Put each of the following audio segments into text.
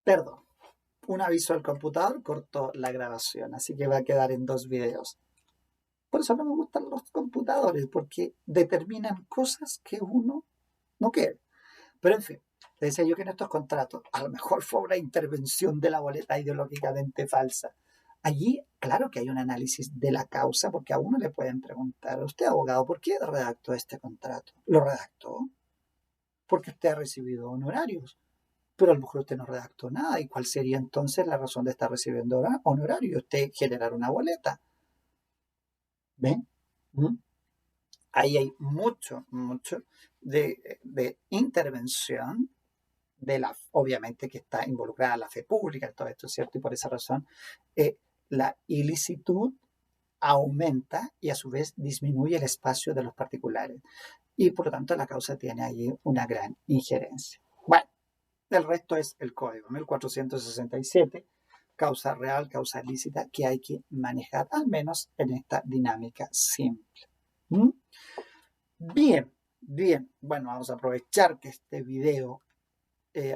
Perdón, un aviso al computador cortó la grabación, así que va a quedar en 2 videos. Por eso no me gustan los computadores, porque determinan cosas que uno no quiere. Pero en fin, te decía yo que en estos contratos, a lo mejor fue una intervención de la boleta ideológicamente falsa. Allí, claro que hay un análisis de la causa, porque a uno le pueden preguntar, usted abogado, ¿por qué redactó este contrato? ¿Lo redactó? Porque usted ha recibido honorarios, pero a lo mejor usted no redactó nada. ¿Y cuál sería entonces la razón de estar recibiendo honorarios? Usted generar una boleta. ¿Ven? ¿Mm? Ahí hay mucho de intervención obviamente que está involucrada la fe pública en todo esto, ¿cierto? Y por esa razón la ilicitud aumenta y a su vez disminuye el espacio de los particulares. Y por lo tanto la causa tiene allí una gran injerencia. Bueno, el resto es el código, 1467, causa real, causa lícita, que hay que manejar, al menos en esta dinámica simple. ¿Mm? Bien, bien. Bueno, vamos a aprovechar que este video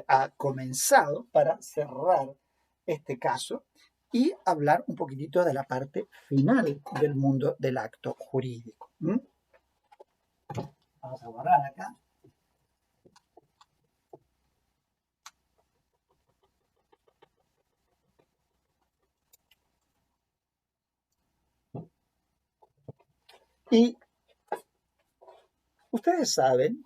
ha comenzado para cerrar este caso y hablar un poquitito de la parte final del mundo del acto jurídico. Vamos a borrar acá. Y ustedes saben,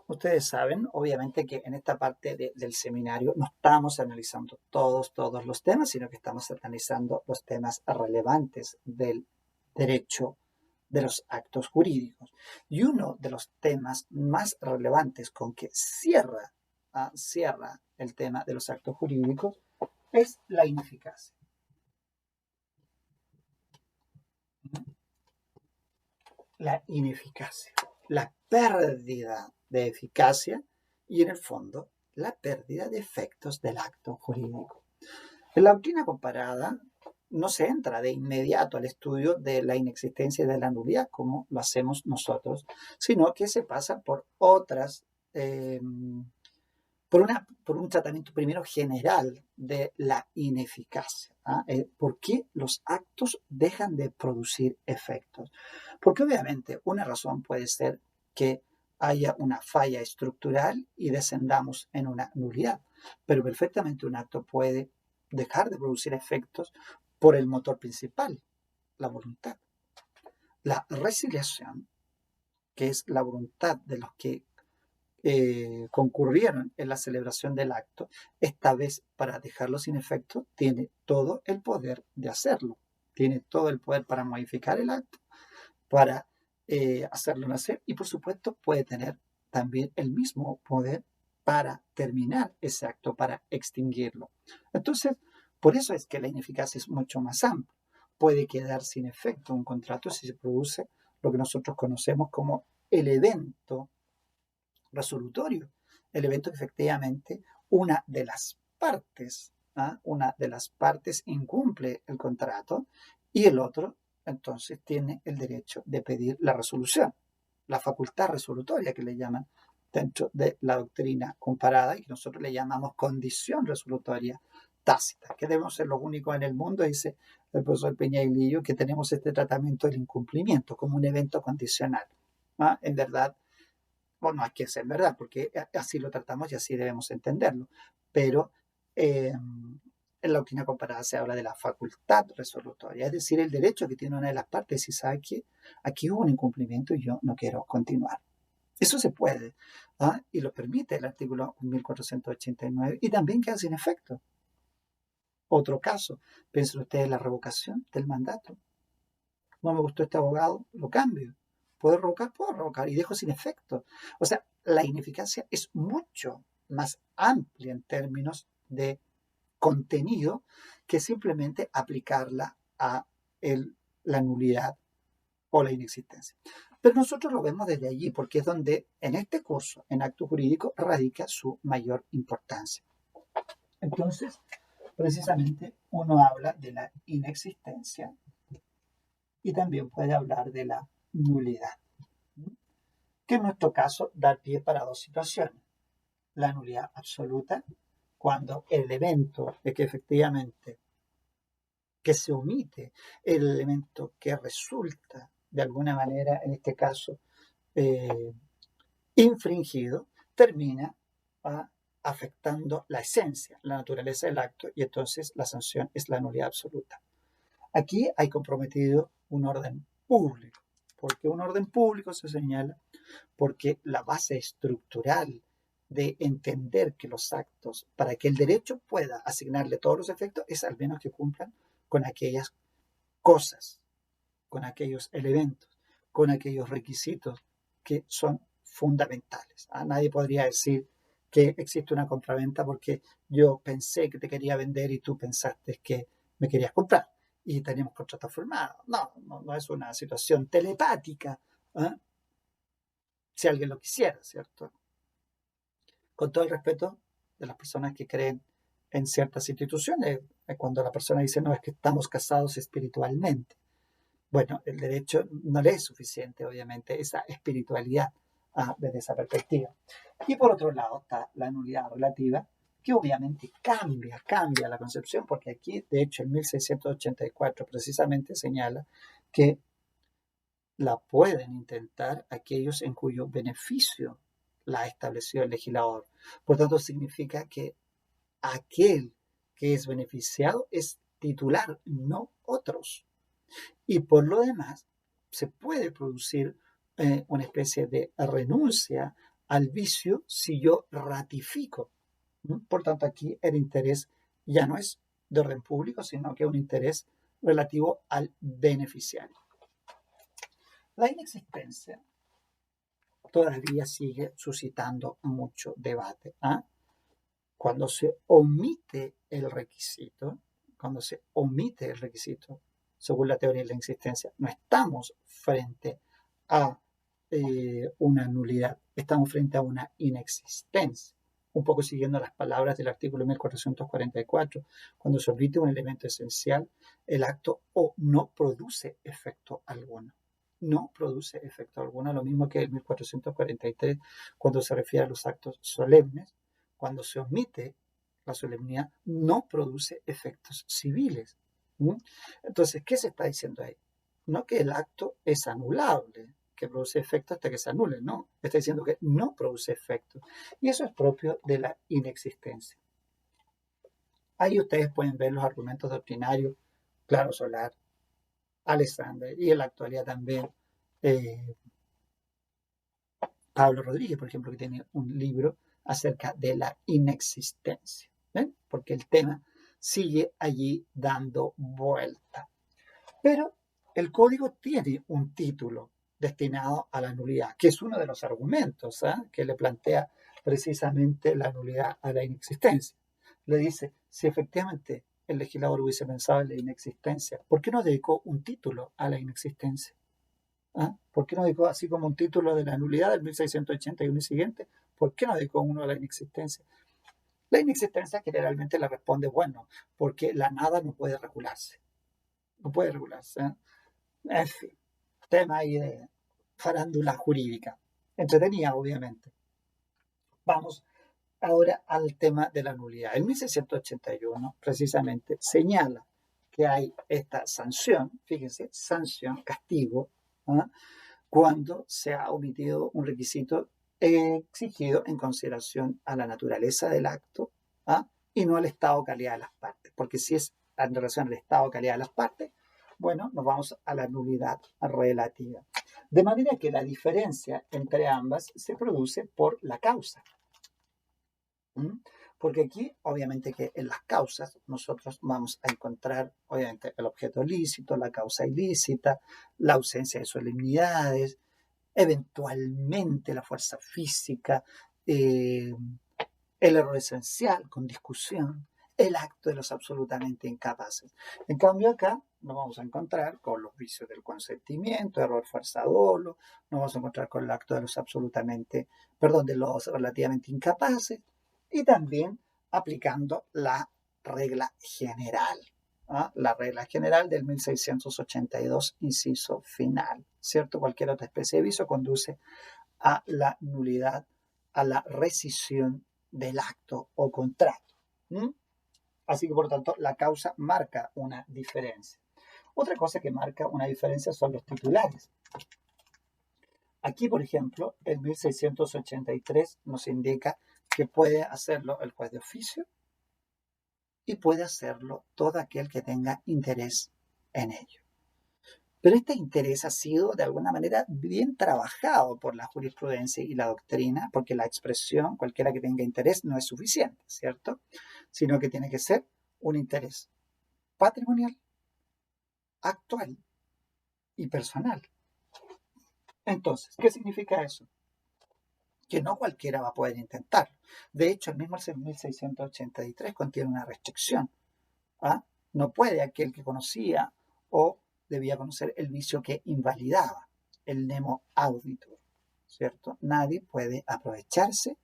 obviamente que en esta parte del seminario no estamos analizando todos los temas, sino que estamos analizando los temas relevantes del derecho de los actos jurídicos. Y uno de los temas más relevantes con que cierra el tema de los actos jurídicos es la ineficacia. La ineficacia, la pérdida de eficacia y en el fondo la pérdida de efectos del acto jurídico. En la doctrina comparada no se entra de inmediato al estudio de la inexistencia y de la nulidad como lo hacemos nosotros, sino que se pasa por otras, por un tratamiento primero general de la ineficacia. ¿Por qué los actos dejan de producir efectos? Porque obviamente una razón puede ser que haya una falla estructural y descendamos en una nulidad, pero perfectamente un acto puede dejar de producir efectos por el motor principal, la voluntad. La resiliación, que es la voluntad de los que concurrieron en la celebración del acto, esta vez para dejarlo sin efecto, tiene todo el poder de hacerlo. Tiene todo el poder para modificar el acto, para hacerlo nacer y por supuesto puede tener también el mismo poder para terminar ese acto, para extinguirlo. Entonces, por eso es que la ineficacia es mucho más amplia. Puede quedar sin efecto un contrato si se produce lo que nosotros conocemos como el evento resolutorio, el evento que efectivamente una de las partes incumple el contrato y el otro entonces tiene el derecho de pedir la resolución, la facultad resolutoria que le llaman dentro de la doctrina comparada y que nosotros le llamamos condición resolutoria tácita, que debemos ser los únicos en el mundo, dice el profesor Peñailillo, que tenemos este tratamiento del incumplimiento como un evento condicional. En verdad, bueno, no hay que ser verdad, porque así lo tratamos y así debemos entenderlo, pero en la doctrina comparada se habla de la facultad resolutoria, es decir, el derecho que tiene una de las partes si sabe que aquí hubo un incumplimiento y yo no quiero continuar. Eso se puede, y lo permite el artículo 1489 y también queda sin efecto. Otro caso, piensen ustedes en la revocación del mandato. No me gustó este abogado, lo cambio. ¿Puedo revocar? Puedo revocar y dejo sin efecto. O sea, la ineficacia es mucho más amplia en términos de contenido que simplemente aplicarla a la nulidad o la inexistencia. Pero nosotros lo vemos desde allí porque es donde en este curso, en acto jurídico, radica su mayor importancia. Entonces, precisamente uno habla de la inexistencia y también puede hablar de la nulidad, que en nuestro caso da pie para dos situaciones: la nulidad absoluta cuando el elemento de que efectivamente que se omite, el elemento que resulta de alguna manera, en este caso, infringido, termina afectando la esencia, la naturaleza del acto, y entonces la sanción es la nulidad absoluta. Aquí hay comprometido un orden público. ¿Por qué un orden público se señala? Porque la base estructural de entender que los actos, para que el derecho pueda asignarle todos los efectos, es al menos que cumplan con aquellas cosas, con aquellos elementos, con aquellos requisitos que son fundamentales. Nadie podría decir que existe una compraventa porque yo pensé que te quería vender y tú pensaste que me querías comprar y teníamos contrato firmado. No es una situación telepática, ¿eh? Si alguien lo quisiera, ¿cierto? Con todo el respeto de las personas que creen en ciertas instituciones, cuando la persona dice, no, es que estamos casados espiritualmente. Bueno, el derecho no le es suficiente, obviamente, esa espiritualidad desde esa perspectiva. Y por otro lado está la nulidad relativa, que obviamente cambia la concepción, porque aquí, de hecho, en 1684 precisamente señala que la pueden intentar aquellos en cuyo beneficio la estableció el legislador. Por tanto, significa que aquel que es beneficiado es titular, no otros. Y por lo demás, se puede producir una especie de renuncia al vicio si yo ratifico. Por tanto, aquí el interés ya no es de orden público, sino que es un interés relativo al beneficiario. La inexistencia todavía sigue suscitando mucho debate. Cuando se omite el requisito, según la teoría de la inexistencia, no estamos frente a una nulidad, estamos frente a una inexistencia. Un poco siguiendo las palabras del artículo 1444, cuando se omite un elemento esencial, el acto no produce efecto alguno. No produce efecto alguno, lo mismo que el 1443, cuando se refiere a los actos solemnes, cuando se omite la solemnidad, no produce efectos civiles. Entonces, ¿qué se está diciendo ahí? No que el acto es anulable, que produce efecto hasta que se anule, no. Está diciendo que no produce efecto. Y eso es propio de la inexistencia. Ahí ustedes pueden ver los argumentos doctrinarios, Claro Solar, Alexander, y en la actualidad también Pablo Rodríguez, por ejemplo, que tiene un libro acerca de la inexistencia. ¿Ven? Porque el tema sigue allí dando vuelta. Pero el código tiene un título destinado a la nulidad, que es uno de los argumentos que le plantea precisamente la nulidad a la inexistencia. Le dice, si efectivamente el legislador hubiese pensado en la inexistencia, ¿por qué no dedicó un título a la inexistencia? ¿Por qué no dedicó, así como un título de la nulidad del 1681 y siguiente, por qué no dedicó uno a la inexistencia? La inexistencia generalmente le responde, bueno, porque la nada no puede regularse. No puede regularse. En fin, tema ahí de farándula jurídica. Entretenida, obviamente. Vamos ahora al tema de la nulidad. El 1681, precisamente, señala que hay esta sanción, fíjense, sanción, castigo, cuando se ha omitido un requisito exigido en consideración a la naturaleza del acto y no al estado o calidad de las partes. Porque si es en relación al estado o calidad de las partes, bueno, nos vamos a la nulidad relativa. De manera que la diferencia entre ambas se produce por la causa. Porque aquí, obviamente que en las causas nosotros vamos a encontrar, obviamente, el objeto lícito, la causa ilícita, la ausencia de solemnidades, eventualmente la fuerza física, el error esencial con discusión, el acto de los absolutamente incapaces. En cambio acá nos vamos a encontrar con los vicios del consentimiento, error fuerza dolo, nos vamos a encontrar con el acto de los de los relativamente incapaces, y también aplicando la regla general. La regla general del 1682, inciso final, ¿cierto? Cualquier otra especie de vicio conduce a la nulidad, a la rescisión del acto o contrato. ¿Mm? Así que, por lo tanto, la causa marca una diferencia. Otra cosa que marca una diferencia son los titulares. Aquí, por ejemplo, el 1683 nos indica que puede hacerlo el juez de oficio y puede hacerlo todo aquel que tenga interés en ello. Pero este interés ha sido de alguna manera bien trabajado por la jurisprudencia y la doctrina, porque la expresión, cualquiera que tenga interés, no es suficiente, ¿cierto? Sino que tiene que ser un interés patrimonial, actual y personal. Entonces, ¿qué significa eso? Que no cualquiera va a poder intentarlo. De hecho, el mismo 1683 contiene una restricción. ¿Ah? No puede aquel que conocía o debía conocer el vicio que invalidaba, el nemo auditor, ¿cierto? Nadie puede aprovecharse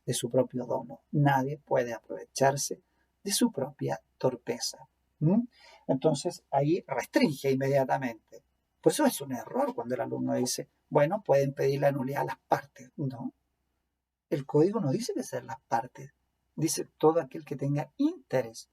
de su propio dono, nadie puede aprovecharse de su propia torpeza. ¿Mm? Entonces ahí restringe inmediatamente. Por eso es un error cuando el alumno dice, bueno, pueden pedir la nulidad a las partes. No, el código no dice que sean las partes, dice todo aquel que tenga interés.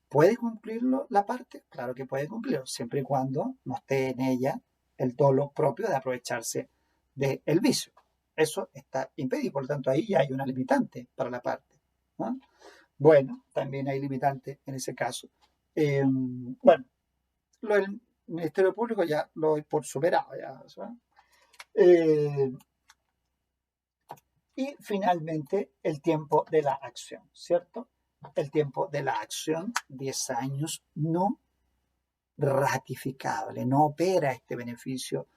¿Puede cumplirlo la parte? Claro que puede cumplirlo, siempre y cuando no esté en ella el dolo propio de aprovecharse del vicio. Eso está impedido, por lo tanto ahí ya hay una limitante para la parte, ¿no? Bueno, también hay limitante en ese caso. Bueno, lo del Ministerio Público ya lo doy por superado. Ya, ¿no? Y finalmente el tiempo de la acción, ¿cierto? El tiempo de la acción, 10 años, no ratificable, no opera este beneficio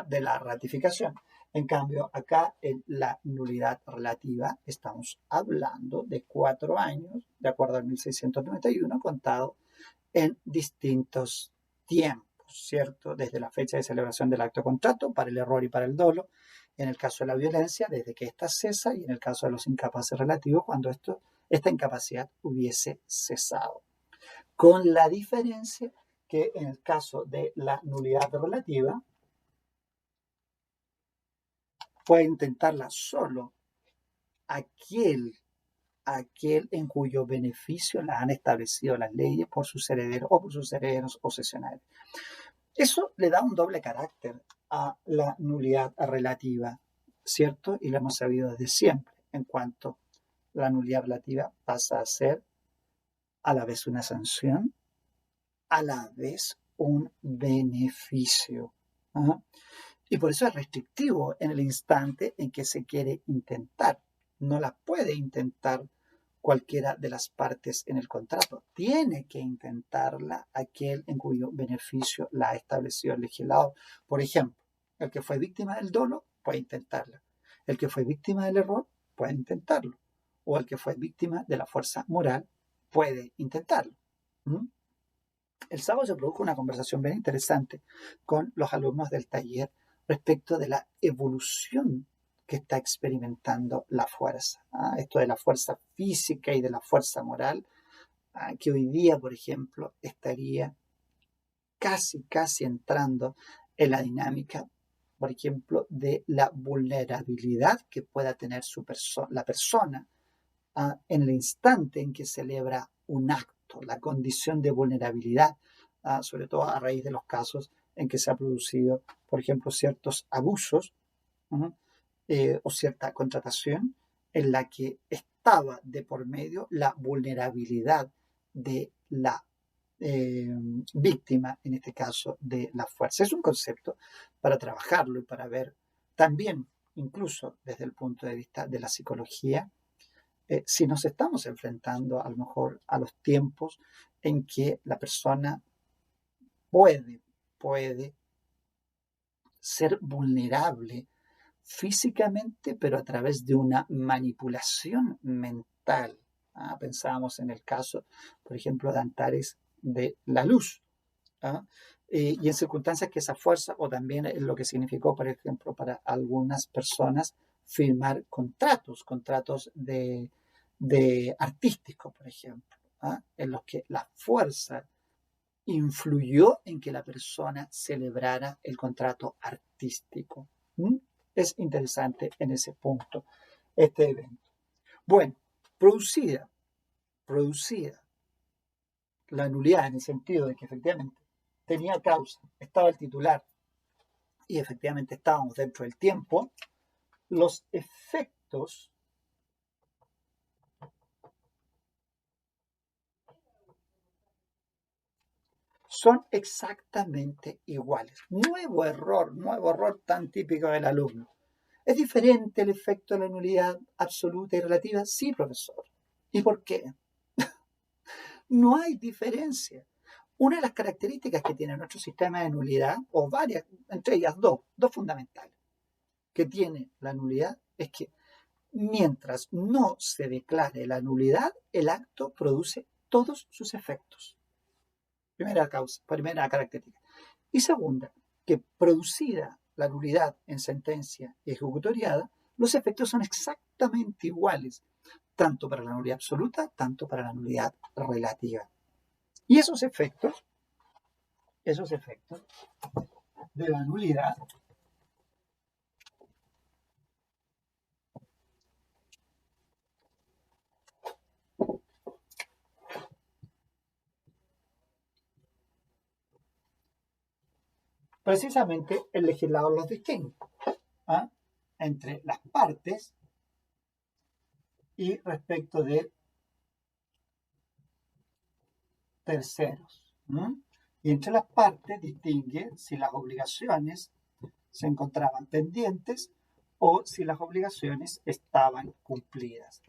de la ratificación. En cambio, acá en la nulidad relativa estamos hablando de 4 años, de acuerdo al 1691, contado en distintos tiempos, ¿cierto? Desde la fecha de celebración del acto de contrato, para el error y para el dolo, en el caso de la violencia, desde que ésta cesa, y en el caso de los incapaces relativos, cuando esta incapacidad hubiese cesado. Con la diferencia que en el caso de la nulidad relativa, puede intentarla solo aquel en cuyo beneficio la han establecido las leyes por sus herederos o por sus herederos o cesionarios. Eso le da un doble carácter a la nulidad relativa, ¿cierto? Y lo hemos sabido desde siempre, en cuanto la nulidad relativa pasa a ser a la vez una sanción, a la vez un beneficio. ¿Ah? Y por eso es restrictivo en el instante en que se quiere intentar. No la puede intentar cualquiera de las partes en el contrato. Tiene que intentarla aquel en cuyo beneficio la ha establecido el legislador. Por ejemplo, el que fue víctima del dolo puede intentarla. El que fue víctima del error puede intentarlo. O el que fue víctima de la fuerza moral puede intentarlo. ¿Mm? El sábado se produjo una conversación bien interesante con los alumnos del taller respecto de la evolución que está experimentando la fuerza. Esto de la fuerza física y de la fuerza moral, que hoy día, por ejemplo, estaría casi entrando en la dinámica, por ejemplo, de la vulnerabilidad que pueda tener la persona en el instante en que celebra un acto, la condición de vulnerabilidad, sobre todo a raíz de los casos en que se ha producido, por ejemplo, ciertos abusos o cierta contratación en la que estaba de por medio la vulnerabilidad de la víctima, en este caso de la fuerza. Es un concepto para trabajarlo y para ver también, incluso desde el punto de vista de la psicología, si nos estamos enfrentando a lo mejor a los tiempos en que la persona puede ser vulnerable físicamente, pero a través de una manipulación mental. Pensábamos en el caso, por ejemplo, de Antares de la Luz. Y en circunstancias que esa fuerza, o también es lo que significó, por ejemplo, para algunas personas, firmar contratos de artísticos, por ejemplo, en los que la fuerza influyó en que la persona celebrara el contrato artístico. Es interesante en ese punto este evento. Bueno, producida producía la nulidad en el sentido de que efectivamente tenía causa, estaba el titular y efectivamente estábamos dentro del tiempo, los efectos son exactamente iguales. Nuevo error tan típico del alumno. ¿Es diferente el efecto de la nulidad absoluta y relativa? Sí, profesor. ¿Y por qué? No hay diferencia. Una de las características que tiene nuestro sistema de nulidad, o varias, entre ellas dos fundamentales, que tiene la nulidad, es que mientras no se declare la nulidad, el acto produce todos sus efectos. Primera característica. Y segunda, que producida la nulidad en sentencia ejecutoriada, los efectos son exactamente iguales, tanto para la nulidad absoluta, tanto para la nulidad relativa. Y esos efectos de la nulidad precisamente el legislador los distingue, ¿ah?, entre las partes y respecto de terceros. Y entre las partes distingue si las obligaciones se encontraban pendientes o si las obligaciones estaban cumplidas.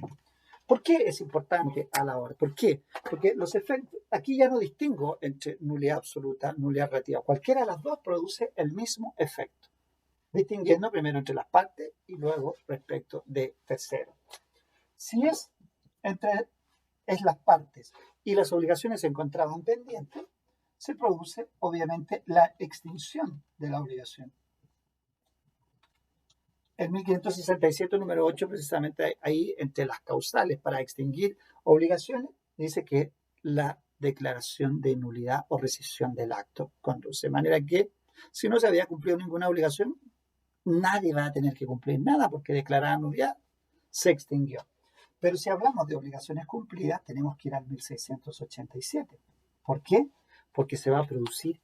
¿Por qué es importante a la hora? ¿Por qué? Porque los efectos, aquí ya no distingo entre nulidad absoluta, nulidad relativa. Cualquiera de las dos produce el mismo efecto, distinguiendo primero entre las partes y luego respecto de terceros. Si es las partes y las obligaciones se encontraban pendientes, se produce obviamente la extinción de la obligación. El 1567, número 8, precisamente ahí, entre las causales para extinguir obligaciones, dice que la declaración de nulidad o rescisión del acto conduce. De manera que, si no se había cumplido ninguna obligación, nadie va a tener que cumplir nada porque declarada nulidad se extinguió. Pero si hablamos de obligaciones cumplidas, tenemos que ir al 1687. ¿Por qué? Porque se va a producir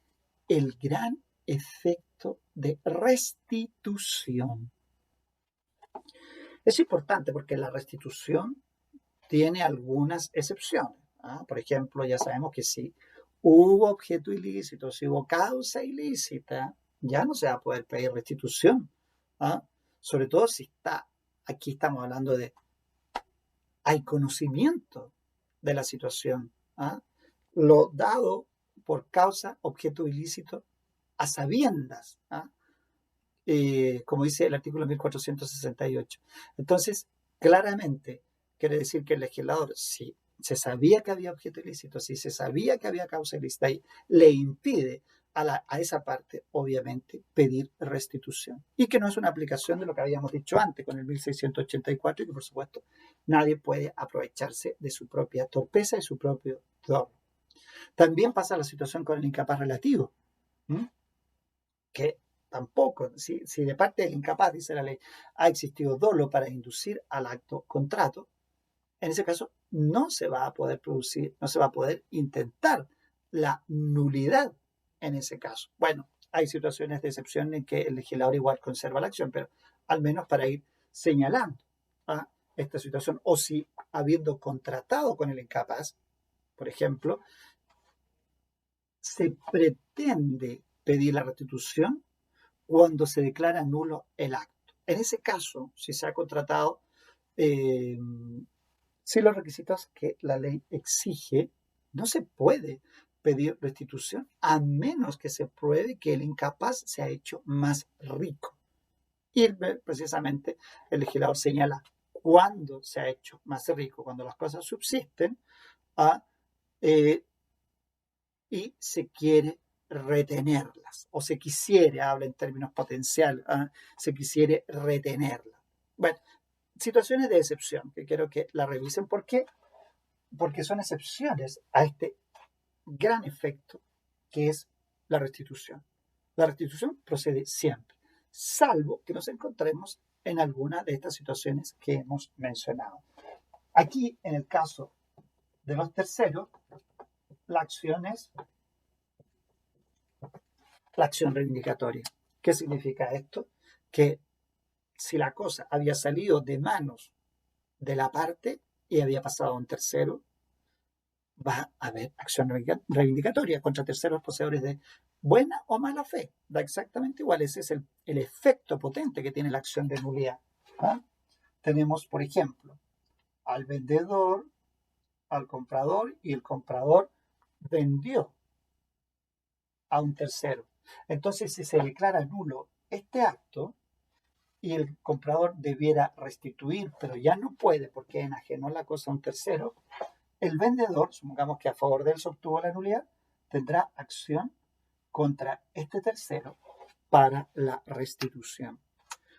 el gran efecto de restitución. Es importante porque la restitución tiene algunas excepciones. Por ejemplo, ya sabemos que si hubo objeto ilícito, si hubo causa ilícita, ya no se va a poder pedir restitución. Sobre todo si aquí estamos hablando de, hay conocimiento de la situación. Lo dado por causa, objeto ilícito, a sabiendas. Como dice el artículo 1468. Entonces, claramente quiere decir que el legislador, si se sabía que había objeto ilícito, si se sabía que había causa ilícita, le impide a esa parte, obviamente, pedir restitución. Y que no es una aplicación de lo que habíamos dicho antes con el 1684 y que, por supuesto, nadie puede aprovecharse de su propia torpeza y su propio dolo. También pasa la situación con el incapaz relativo, que tampoco, si de parte del incapaz, dice la ley, ha existido dolo para inducir al acto contrato, en ese caso no se va a poder producir, no se va a poder intentar la nulidad en ese caso. Bueno, hay situaciones de excepción en que el legislador igual conserva la acción, pero al menos para ir señalando esta situación, o si habiendo contratado con el incapaz, por ejemplo, se pretende pedir la restitución cuando se declara nulo el acto. En ese caso, si se ha contratado, si los requisitos que la ley exige, no se puede pedir restitución a menos que se pruebe que el incapaz se ha hecho más rico. Y precisamente el legislador señala cuándo se ha hecho más rico, cuando las cosas subsisten y se quiere retenerlas, o se quisiera, habla en términos potenciales, se quisiera retenerlas. Bueno, situaciones de excepción, que quiero que la revisen. ¿Por qué? Porque son excepciones a este gran efecto que es la restitución. La restitución procede siempre, salvo que nos encontremos en alguna de estas situaciones que hemos mencionado. Aquí, en el caso de los terceros, la acción es la acción reivindicatoria. ¿Qué significa esto? Que si la cosa había salido de manos de la parte y había pasado a un tercero, va a haber acción reivindicatoria contra terceros poseedores de buena o mala fe. Da exactamente igual. Ese es el efecto potente que tiene la acción de nulidad. ¿Ah? Tenemos, por ejemplo, al vendedor, al comprador, y el comprador vendió a un tercero. Entonces, si se declara nulo este acto y el comprador debiera restituir, pero ya no puede porque enajenó la cosa a un tercero, el vendedor, supongamos que a favor de él se obtuvo la nulidad, tendrá acción contra este tercero para la restitución.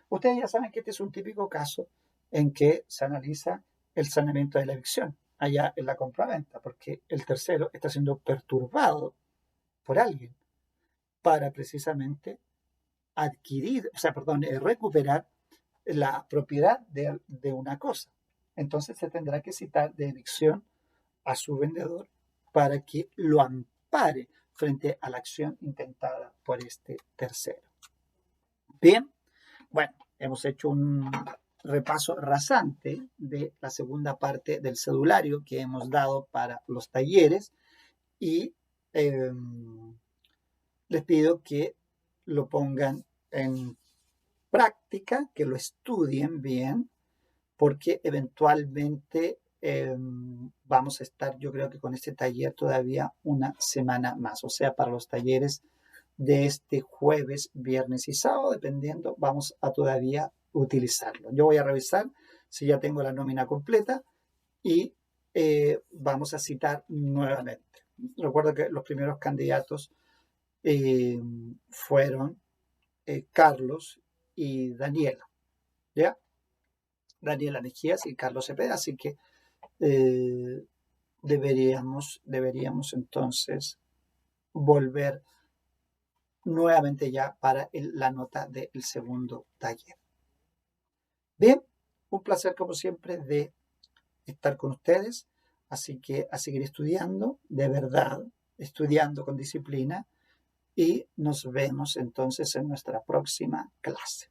Ustedes ya saben que este es un típico caso en que se analiza el saneamiento de la evicción, allá en la compraventa, porque el tercero está siendo perturbado por alguien para precisamente adquirir, recuperar la propiedad de una cosa. Entonces se tendrá que citar de evicción a su vendedor para que lo ampare frente a la acción intentada por este tercero. Bien, bueno, hemos hecho un repaso rasante de la segunda parte del cedulario que hemos dado para los talleres y les pido que lo pongan en práctica, que lo estudien bien, porque eventualmente vamos a estar, yo creo que con este taller todavía una semana más, o sea, para los talleres de este jueves, viernes y sábado, dependiendo, vamos a todavía utilizarlo. Yo voy a revisar si ya tengo la nómina completa y vamos a citar nuevamente. Recuerdo que los primeros candidatos fueron Carlos y Daniela, ¿ya? Daniela Mejías y Carlos Cepeda, así que deberíamos entonces volver nuevamente ya para la nota del segundo taller. Bien, un placer como siempre de estar con ustedes, así que a seguir estudiando, de verdad, estudiando con disciplina, y nos vemos entonces en nuestra próxima clase.